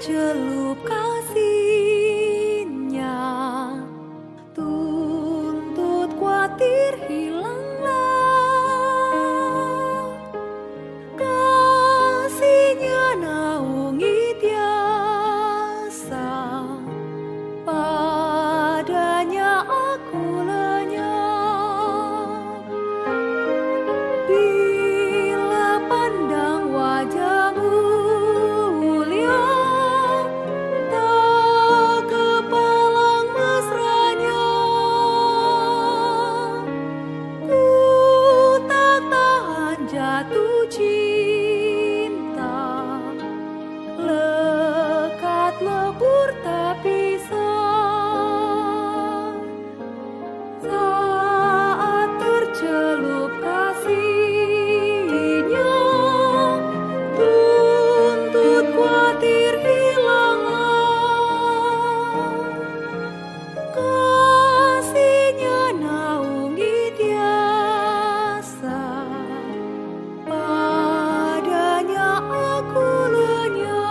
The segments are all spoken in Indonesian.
tercelup kasihnya, tuntut khawatir hilanglah. Kasihnya naungi tiasa, padanya aku lenyap. Bila pandang wajah-Mu mulia, tak kepalang mesranya. Ku tak tahan jatuh cinta, lekat lebur tak pisah. Saat tercelup kasihnya, tuntut khawatir hilanglah. Kasihnya naungi tiasa, padanya aku lenyap.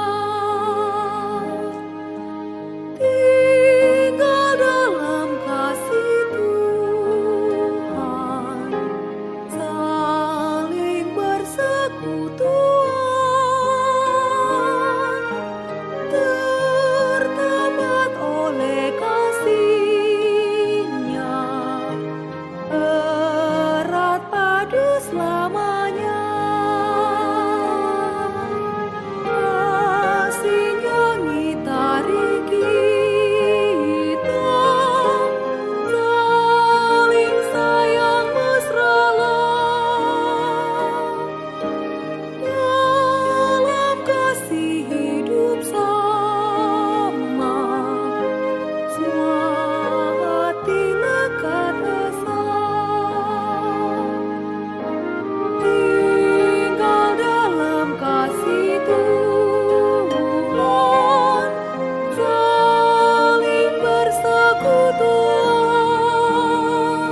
Tinggal dalam kasih Tuhan, saling bersekutuan, tertambat oleh kasihnya, erat padu selamanya. Kasihnya ngitari kita, saling sayang mesralah. Dalam kasih hidup sama, semua hati lekat besar. Tinggal dalam kasih Tuhan, saling bersekutuan,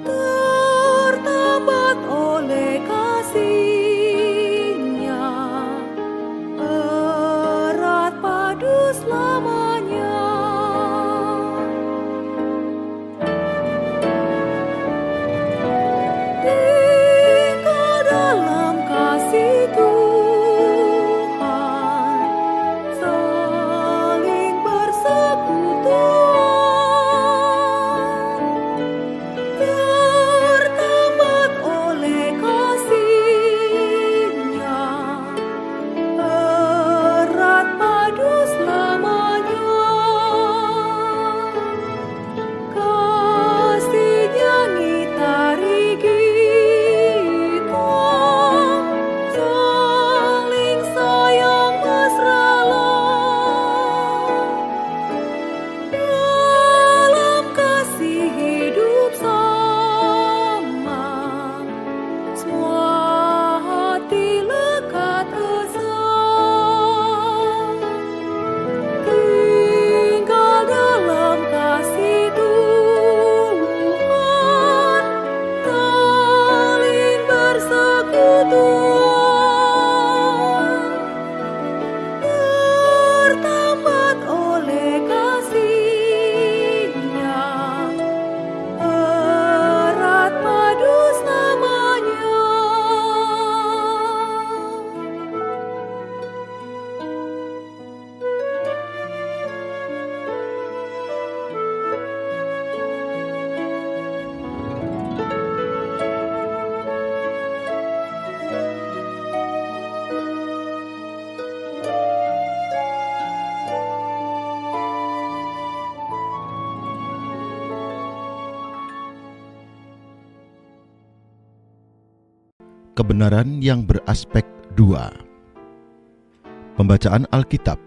tertambat oleh kasihnya, erat padu selamanya. Tinggal dalam kasih Tuhan, saling bersekutuan, tertambat oleh kasihnya, erat padu selamanya. Kasihnya ngitari kita, saling sayang mesralah. Dalam kasih hidup sama, semua hati lekat erat. Tinggal dalam kasih Tuhan, saling bersekutuan, tertambat oleh kasihnya, erat padu selamanya. Kebenaran yang beraspek 2. Pembacaan Alkitab,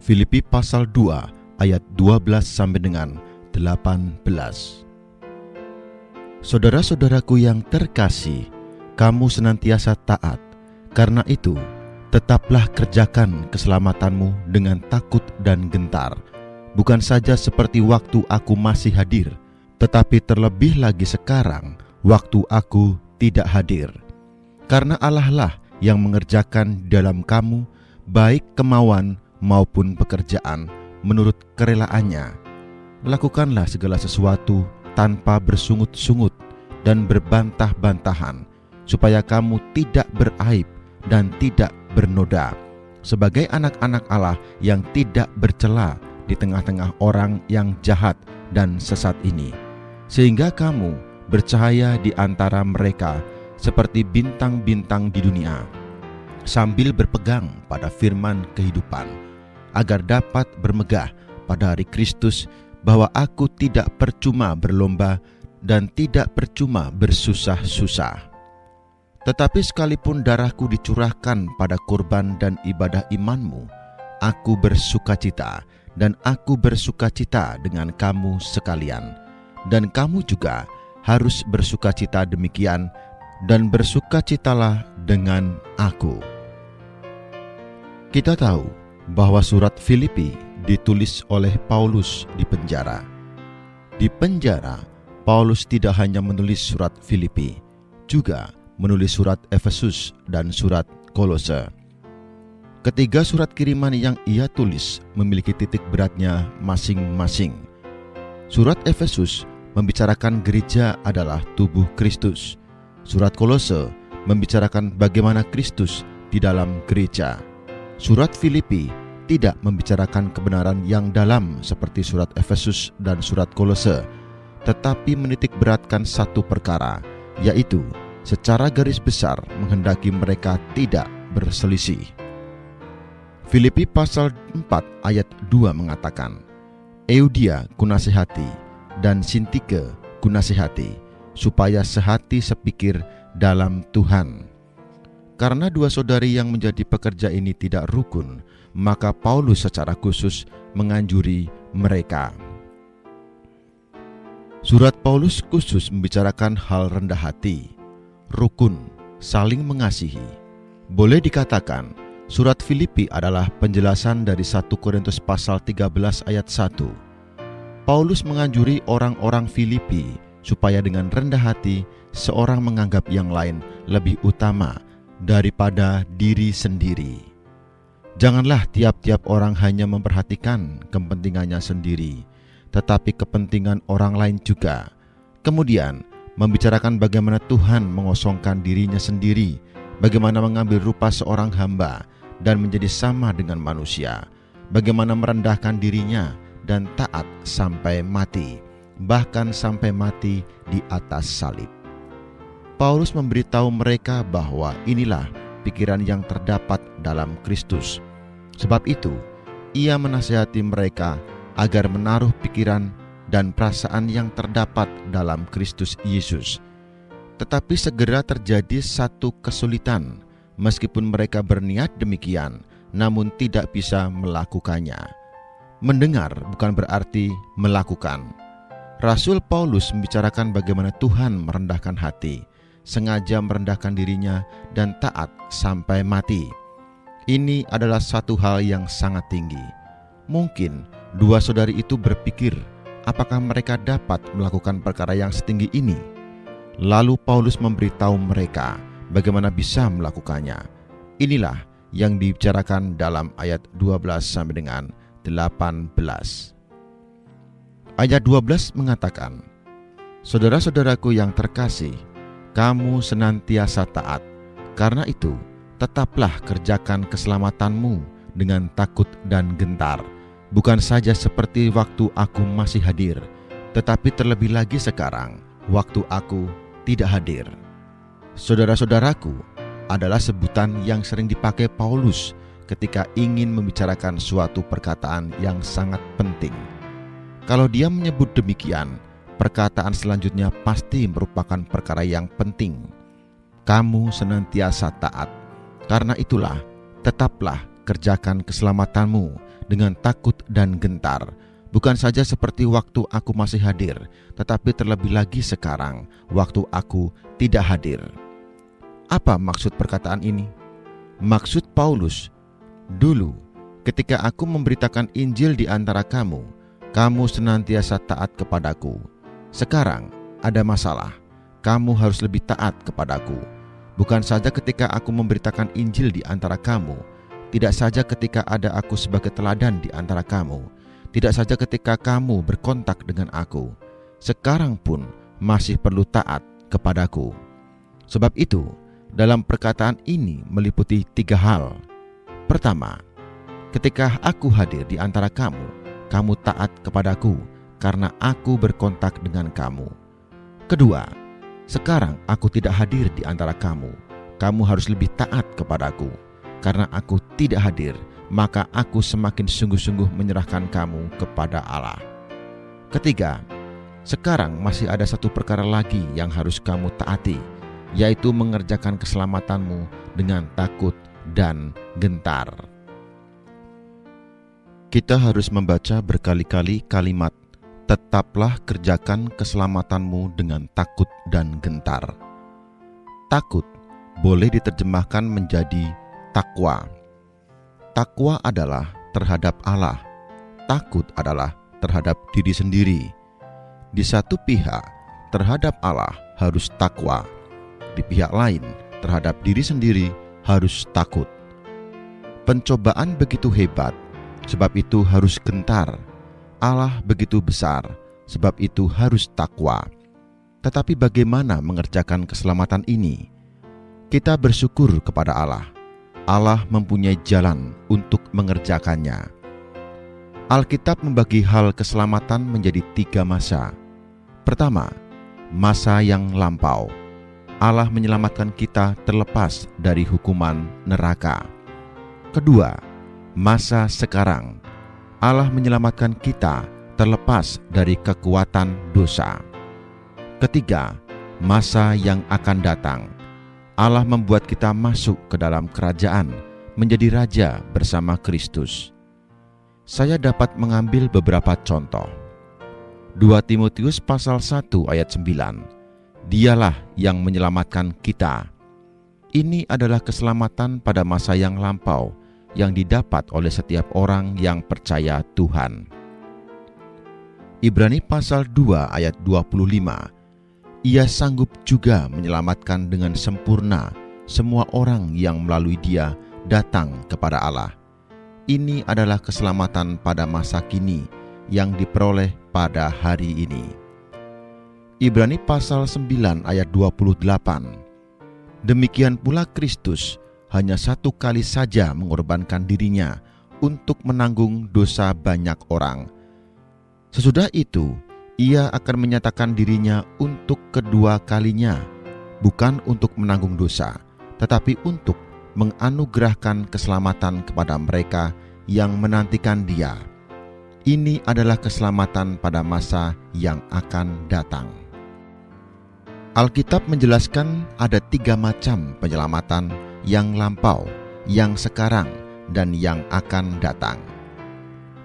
Filipi pasal 2 ayat 12 sampai dengan 18. Saudara-saudaraku yang terkasih, kamu senantiasa taat. Karena itu, tetaplah kerjakan keselamatanmu dengan takut dan gentar, bukan saja seperti waktu aku masih hadir, tetapi terlebih lagi sekarang, waktu aku tidak hadir. Karena Allah lah yang mengerjakan dalam kamu baik kemauan maupun pekerjaan menurut kerelaannya. Lakukanlah segala sesuatu tanpa bersungut-sungut dan berbantah-bantahan, supaya kamu tidak beraib dan tidak bernoda, sebagai anak-anak Allah yang tidak bercela di tengah-tengah orang yang jahat dan sesat ini, sehingga kamu bercahaya di antara mereka seperti bintang-bintang di dunia, sambil berpegang pada firman kehidupan, agar dapat bermegah pada hari Kristus bahwa aku tidak percuma berlomba dan tidak percuma bersusah-susah. Tetapi sekalipun darahku dicurahkan pada kurban dan ibadah imanmu, aku bersukacita, dan aku bersukacita dengan kamu sekalian. Dan kamu juga harus bersukacita demikian, dan bersukacitalah dengan aku. Kita tahu bahwa surat Filipi ditulis oleh Paulus di penjara. Di penjara, Paulus tidak hanya menulis surat Filipi, juga menulis surat Efesus dan surat Kolose. Ketiga surat kiriman yang ia tulis memiliki titik beratnya masing-masing. Surat Efesus membicarakan gereja adalah tubuh Kristus. Surat Kolose membicarakan bagaimana Kristus di dalam gereja. Surat Filipi tidak membicarakan kebenaran yang dalam seperti surat Efesus dan surat Kolose, tetapi menitik beratkan satu perkara, yaitu secara garis besar menghendaki mereka tidak berselisih. Filipi pasal 4 ayat 2 mengatakan, Eudia kunasihati dan Sintike kunasihati, supaya sehati sepikir dalam Tuhan. Karena dua saudari yang menjadi pekerja ini tidak rukun, maka Paulus secara khusus menganjuri mereka. Surat Paulus khusus membicarakan hal rendah hati, rukun, saling mengasihi. Boleh dikatakan, surat Filipi adalah penjelasan dari 1 Korintus pasal 13 ayat 1. Paulus menganjuri orang-orang Filipi supaya dengan rendah hati seorang menganggap yang lain lebih utama daripada diri sendiri. Janganlah tiap-tiap orang hanya memperhatikan kepentingannya sendiri, tetapi kepentingan orang lain juga. Kemudian membicarakan bagaimana Tuhan mengosongkan dirinya sendiri, bagaimana mengambil rupa seorang hamba dan menjadi sama dengan manusia, bagaimana merendahkan dirinya dan taat sampai mati, bahkan sampai mati di atas salib. Paulus memberitahu mereka bahwa inilah pikiran yang terdapat dalam Kristus. Sebab itu, ia menasihati mereka agar menaruh pikiran dan perasaan yang terdapat dalam Kristus Yesus. Tetapi segera terjadi satu kesulitan, meskipun mereka berniat demikian, namun tidak bisa melakukannya. Mendengar bukan berarti melakukan. Rasul Paulus membicarakan bagaimana Tuhan merendahkan hati, sengaja merendahkan dirinya dan taat sampai mati. Ini adalah satu hal yang sangat tinggi. Mungkin dua saudari itu berpikir, apakah mereka dapat melakukan perkara yang setinggi ini? Lalu Paulus memberitahu mereka bagaimana bisa melakukannya. Inilah yang dibicarakan dalam ayat 12 sampai dengan 18. Ayat 12 mengatakan, Saudara-saudaraku yang terkasih, kamu senantiasa taat. Karena itu, tetaplah kerjakan keselamatanmu dengan takut dan gentar, bukan saja seperti waktu aku masih hadir, tetapi terlebih lagi sekarang, waktu aku tidak hadir. Saudara-saudaraku adalah sebutan yang sering dipakai Paulus ketika ingin membicarakan suatu perkataan yang sangat penting. Kalau dia menyebut demikian, perkataan selanjutnya pasti merupakan perkara yang penting. Kamu senantiasa taat. Karena itulah, tetaplah kerjakan keselamatanmu dengan takut dan gentar, bukan saja seperti waktu aku masih hadir, tetapi terlebih lagi sekarang, waktu aku tidak hadir. Apa maksud perkataan ini? Maksud Paulus, dulu ketika aku memberitakan Injil di antara kamu, kamu senantiasa taat kepadaku. Sekarang ada masalah, kamu harus lebih taat kepadaku. Bukan saja ketika aku memberitakan Injil di antara kamu, tidak saja ketika ada aku sebagai teladan di antara kamu, tidak saja ketika kamu berkontak dengan aku, sekarang pun masih perlu taat kepadaku. Sebab itu, dalam perkataan ini meliputi 3 hal. Pertama, ketika aku hadir di antara kamu, kamu taat kepadaku karena aku berkontak dengan kamu. Kedua, sekarang aku tidak hadir di antara kamu, kamu harus lebih taat kepadaku. Karena aku tidak hadir, maka aku semakin sungguh-sungguh menyerahkan kamu kepada Allah. Ketiga, sekarang masih ada satu perkara lagi yang harus kamu taati, yaitu mengerjakan keselamatanmu dengan takut dan gentar. Kita harus membaca berkali-kali kalimat, tetaplah kerjakan keselamatanmu dengan takut dan gentar. Takut boleh diterjemahkan menjadi takwa. Takwa adalah terhadap Allah. Takut adalah terhadap diri sendiri. Di satu pihak, terhadap Allah harus takwa. Di pihak lain, terhadap diri sendiri harus takut. Pencobaan begitu hebat, sebab itu harus gentar. Allah begitu besar, sebab itu harus takwa. Tetapi bagaimana mengerjakan keselamatan ini? Kita bersyukur kepada Allah. Allah mempunyai jalan untuk mengerjakannya. Alkitab membagi hal keselamatan menjadi 3 masa. Pertama, masa yang lampau. Allah menyelamatkan kita terlepas dari hukuman neraka. Kedua, masa sekarang. Allah menyelamatkan kita terlepas dari kekuatan dosa. Ketiga, masa yang akan datang. Allah membuat kita masuk ke dalam kerajaan, menjadi raja bersama Kristus. Saya dapat mengambil beberapa contoh. 2 Timotius pasal 1 ayat 9. Dialah yang menyelamatkan kita. Ini adalah keselamatan pada masa yang lampau yang didapat oleh setiap orang yang percaya Tuhan. Ibrani pasal 2 ayat 25. Ia sanggup juga menyelamatkan dengan sempurna semua orang yang melalui Dia datang kepada Allah. Ini adalah keselamatan pada masa kini yang diperoleh pada hari ini. Ibrani pasal 9 ayat 28. Demikian pula Kristus hanya 1 kali saja mengorbankan dirinya untuk menanggung dosa banyak orang. Sesudah itu, Ia akan menyatakan dirinya untuk kedua kalinya, bukan untuk menanggung dosa, tetapi untuk menganugerahkan keselamatan kepada mereka yang menantikan Dia. Ini adalah keselamatan pada masa yang akan datang. Alkitab menjelaskan ada 3 macam penyelamatan yang lampau, yang sekarang, dan yang akan datang.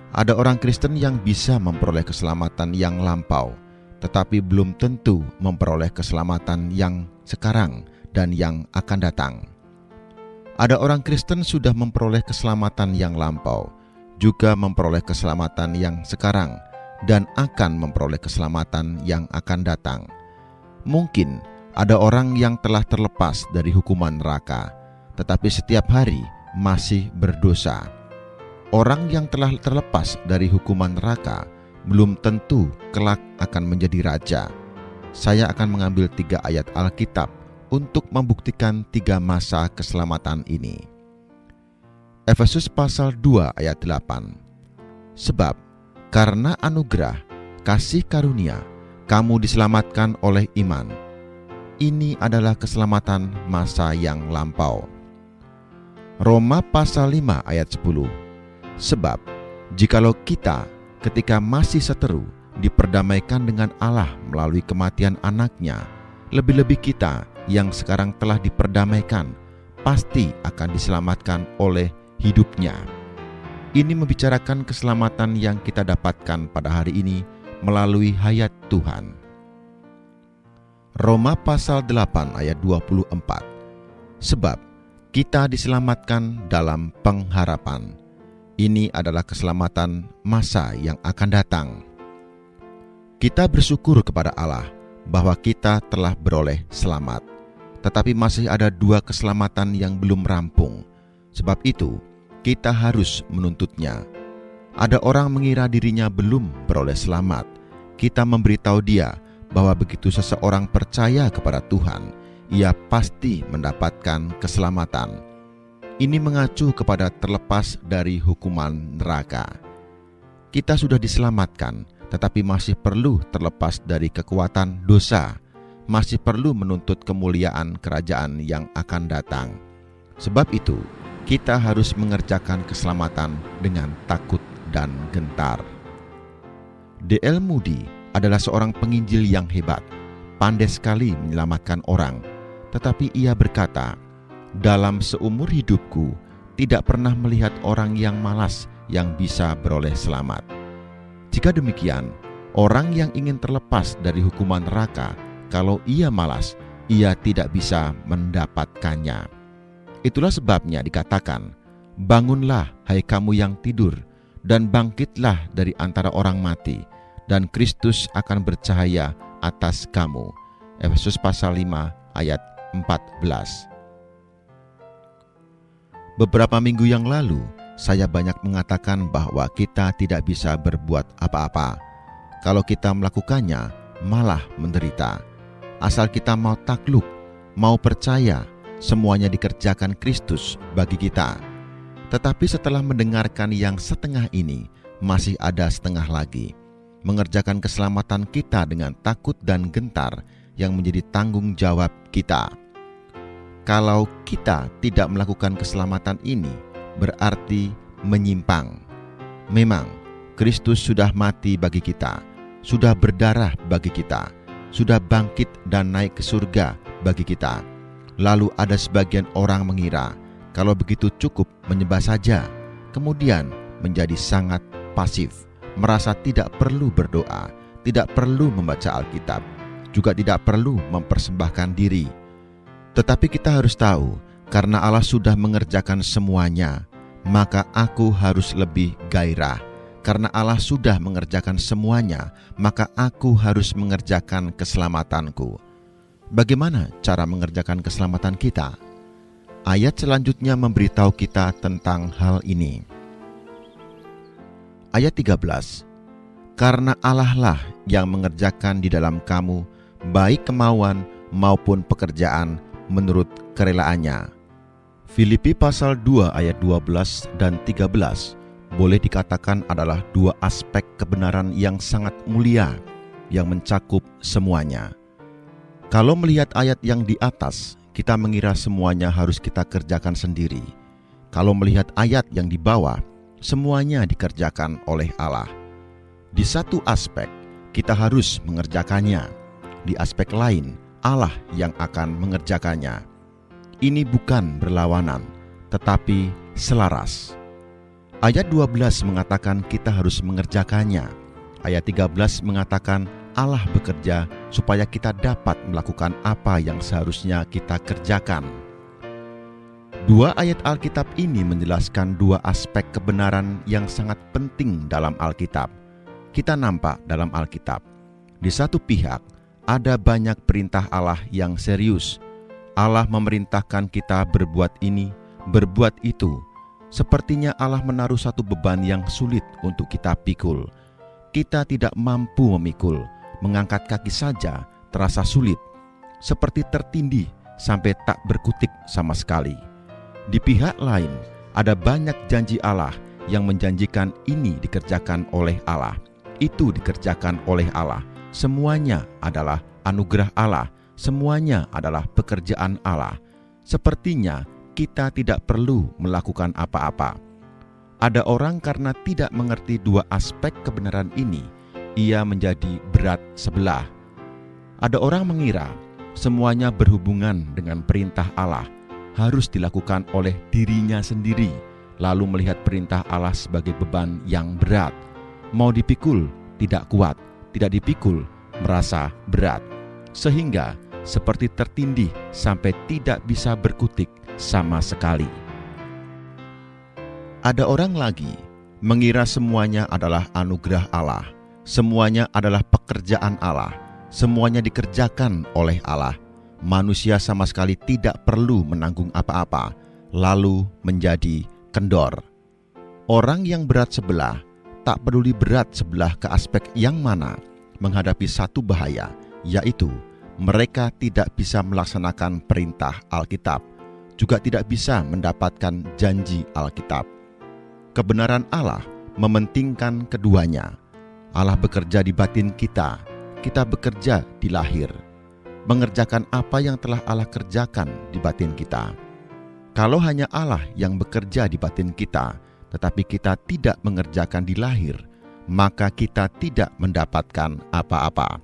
Ada orang Kristen yang bisa memperoleh keselamatan yang lampau, tetapi belum tentu memperoleh keselamatan yang sekarang dan yang akan datang. Ada orang Kristen sudah memperoleh keselamatan yang lampau, juga memperoleh keselamatan yang sekarang, dan akan memperoleh keselamatan yang akan datang. Mungkin ada orang yang telah terlepas dari hukuman neraka, tetapi setiap hari masih berdosa. Orang yang telah terlepas dari hukuman neraka belum tentu kelak akan menjadi raja. Saya akan mengambil 3 ayat Alkitab untuk membuktikan 3 masa keselamatan ini. Efesus pasal 2 ayat 8. Sebab karena anugerah kasih karunia kamu diselamatkan oleh iman. Ini adalah keselamatan masa yang lampau. Roma pasal 5 ayat 10. Sebab jikalau kita ketika masih seteru diperdamaikan dengan Allah melalui kematian anaknya, lebih-lebih kita yang sekarang telah diperdamaikan pasti akan diselamatkan oleh hidupnya. Ini membicarakan keselamatan yang kita dapatkan pada hari ini melalui hayat Tuhan. Roma pasal 8 ayat 24. Sebab kita diselamatkan dalam pengharapan. Ini adalah keselamatan masa yang akan datang. Kita bersyukur kepada Allah bahwa kita telah beroleh selamat. Tetapi masih ada 2 keselamatan yang belum rampung. Sebab itu, kita harus menuntutnya. Ada orang mengira dirinya belum beroleh selamat. Kita memberitahu dia bahwa begitu seseorang percaya kepada Tuhan, ia pasti mendapatkan keselamatan. Ini mengacu kepada terlepas dari hukuman neraka. Kita sudah diselamatkan, tetapi masih perlu terlepas dari kekuatan dosa, masih perlu menuntut kemuliaan kerajaan yang akan datang. Sebab itu, kita harus mengerjakan keselamatan dengan takut dan gentar. D.L. Moody adalah seorang penginjil yang hebat, pandai sekali menyelamatkan orang. Tetapi ia berkata, "Dalam seumur hidupku, tidak pernah melihat orang yang malas yang bisa beroleh selamat." Jika demikian, orang yang ingin terlepas dari hukuman neraka, kalau ia malas, ia tidak bisa mendapatkannya. Itulah sebabnya dikatakan, "Bangunlah, hai kamu yang tidur, dan bangkitlah dari antara orang mati, dan Kristus akan bercahaya atas kamu." Efesus pasal 5 ayat 14. Beberapa minggu yang lalu, saya banyak mengatakan bahwa kita tidak bisa berbuat apa-apa. Kalau kita melakukannya, malah menderita. Asal kita mau takluk, mau percaya, semuanya dikerjakan Kristus bagi kita. Tetapi setelah mendengarkan yang setengah ini, masih ada setengah lagi. Mengerjakan keselamatan kita dengan takut dan gentar yang menjadi tanggung jawab kita. Kalau kita tidak melakukan keselamatan ini, berarti menyimpang. Memang, Kristus sudah mati bagi kita, sudah berdarah bagi kita, sudah bangkit dan naik ke surga bagi kita. Lalu ada sebagian orang mengira, kalau begitu cukup menyembah saja, kemudian menjadi sangat pasif, merasa tidak perlu berdoa, tidak perlu membaca Alkitab, juga tidak perlu mempersembahkan diri. Tetapi kita harus tahu, karena Allah sudah mengerjakan semuanya, maka aku harus lebih gairah. Karena Allah sudah mengerjakan semuanya, maka aku harus mengerjakan keselamatanku. Bagaimana cara mengerjakan keselamatan kita? Ayat selanjutnya memberitahu kita tentang hal ini. Ayat 13. Karena Allah lah yang mengerjakan di dalam kamu, baik kemauan maupun pekerjaan menurut kerelaannya. Filipi pasal 2 ayat 12 dan 13 boleh dikatakan adalah dua aspek kebenaran yang sangat mulia yang mencakup semuanya. Kalau melihat ayat yang di atas, kita mengira semuanya harus kita kerjakan sendiri. Kalau melihat ayat yang di bawah, semuanya dikerjakan oleh Allah. Di satu aspek, kita harus mengerjakannya. Di aspek lain, Allah yang akan mengerjakannya. Ini bukan berlawanan, tetapi selaras. Ayat 12 mengatakan kita harus mengerjakannya. Ayat 13 mengatakan Allah bekerja supaya kita dapat melakukan apa yang seharusnya kita kerjakan. Dua ayat Alkitab ini menjelaskan dua aspek kebenaran yang sangat penting dalam Alkitab. Kita nampak dalam Alkitab, di satu pihak ada banyak perintah Allah yang serius. Allah memerintahkan kita berbuat ini, berbuat itu. Sepertinya Allah menaruh satu beban yang sulit untuk kita pikul. Kita tidak mampu memikul, mengangkat kaki saja terasa sulit, seperti tertindih sampai tak berkutik sama sekali. Di pihak lain, ada banyak janji Allah yang menjanjikan ini dikerjakan oleh Allah, itu dikerjakan oleh Allah. Semuanya adalah anugerah Allah, semuanya adalah pekerjaan Allah. Sepertinya kita tidak perlu melakukan apa-apa. Ada orang karena tidak mengerti dua aspek kebenaran ini, ia menjadi berat sebelah. Ada orang mengira semuanya berhubungan dengan perintah Allah, harus dilakukan oleh dirinya sendiri, lalu melihat perintah Allah sebagai beban yang berat. Mau dipikul, tidak kuat, tidak dipikul, merasa berat. Sehingga seperti tertindih sampai tidak bisa berkutik sama sekali. Ada orang lagi mengira semuanya adalah anugerah Allah, semuanya adalah pekerjaan Allah, semuanya dikerjakan oleh Allah. Manusia sama sekali tidak perlu menanggung apa-apa, lalu menjadi kendor. Orang yang berat sebelah, tak peduli berat sebelah ke aspek yang mana, menghadapi satu bahaya, yaitu mereka tidak bisa melaksanakan perintah Alkitab, juga tidak bisa mendapatkan janji Alkitab. Kebenaran Allah mementingkan keduanya. Allah bekerja di batin kita, kita bekerja di lahir, mengerjakan apa yang telah Allah kerjakan di batin kita. Kalau hanya Allah yang bekerja di batin kita, tetapi kita tidak mengerjakan di lahir, maka kita tidak mendapatkan apa-apa.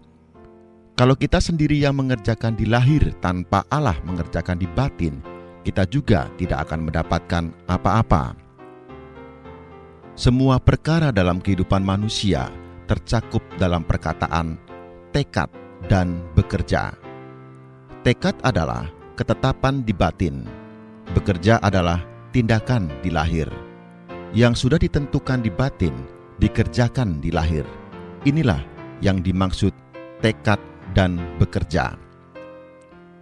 Kalau kita sendiri yang mengerjakan di lahir tanpa Allah mengerjakan di batin, kita juga tidak akan mendapatkan apa-apa. Semua perkara dalam kehidupan manusia tercakup dalam perkataan tekad dan bekerja. Tekad adalah ketetapan di batin, bekerja adalah tindakan di lahir. Yang sudah ditentukan di batin, dikerjakan di lahir. Inilah yang dimaksud tekad dan bekerja.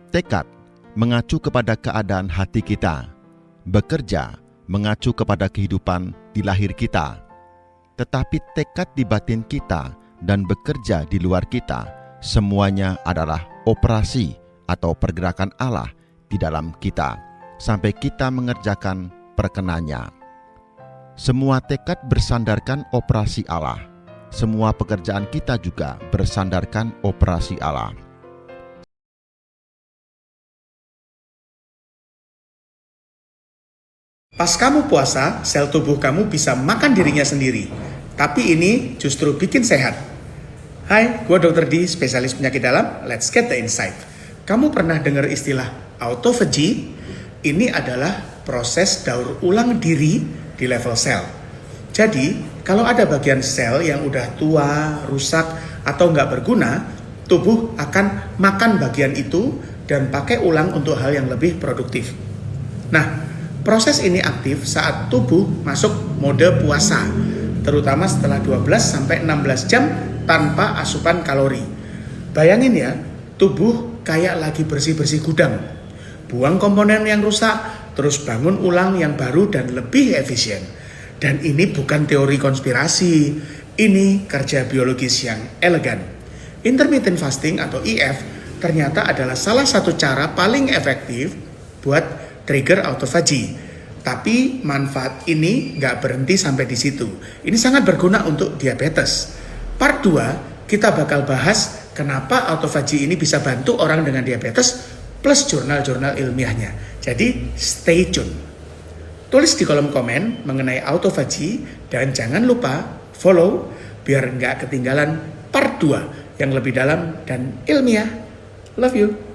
Tekad mengacu kepada keadaan hati kita, bekerja mengacu kepada kehidupan di lahir kita. Tetapi tekad di batin kita dan bekerja di luar kita, semuanya adalah operasi atau pergerakan Allah di dalam kita, sampai kita mengerjakan perkenannya. Semua tekad bersandarkan operasi Allah. Semua pekerjaan kita juga bersandarkan operasi Allah. Pas kamu puasa, sel tubuh kamu bisa makan dirinya sendiri. Tapi ini justru bikin sehat. Hai, gue Dr. D, spesialis penyakit dalam. Let's get the insight. Kamu pernah dengar istilah autophagy? Ini adalah proses daur ulang diri di level sel. Jadi, kalau ada bagian sel yang udah tua, rusak, atau nggak berguna, tubuh akan makan bagian itu dan pakai ulang untuk hal yang lebih produktif. Nah, proses ini aktif saat tubuh masuk mode puasa, terutama setelah 12-16 jam tanpa asupan kalori. Bayangin ya, tubuh kayak lagi bersih-bersih gudang. Buang komponen yang rusak, terus bangun ulang yang baru dan lebih efisien. Dan ini bukan teori konspirasi, ini kerja biologis yang elegan. Intermittent fasting atau IF ternyata adalah salah satu cara paling efektif buat trigger autophagy. Tapi manfaat ini nggak berhenti sampai di situ. Ini sangat berguna untuk diabetes. Part 2, kita bakal bahas kenapa autophagy ini bisa bantu orang dengan diabetes plus jurnal-jurnal ilmiahnya. Jadi stay tune. Tulis di kolom komen mengenai autophagy dan jangan lupa follow biar nggak ketinggalan part 2 yang lebih dalam dan ilmiah. Love you.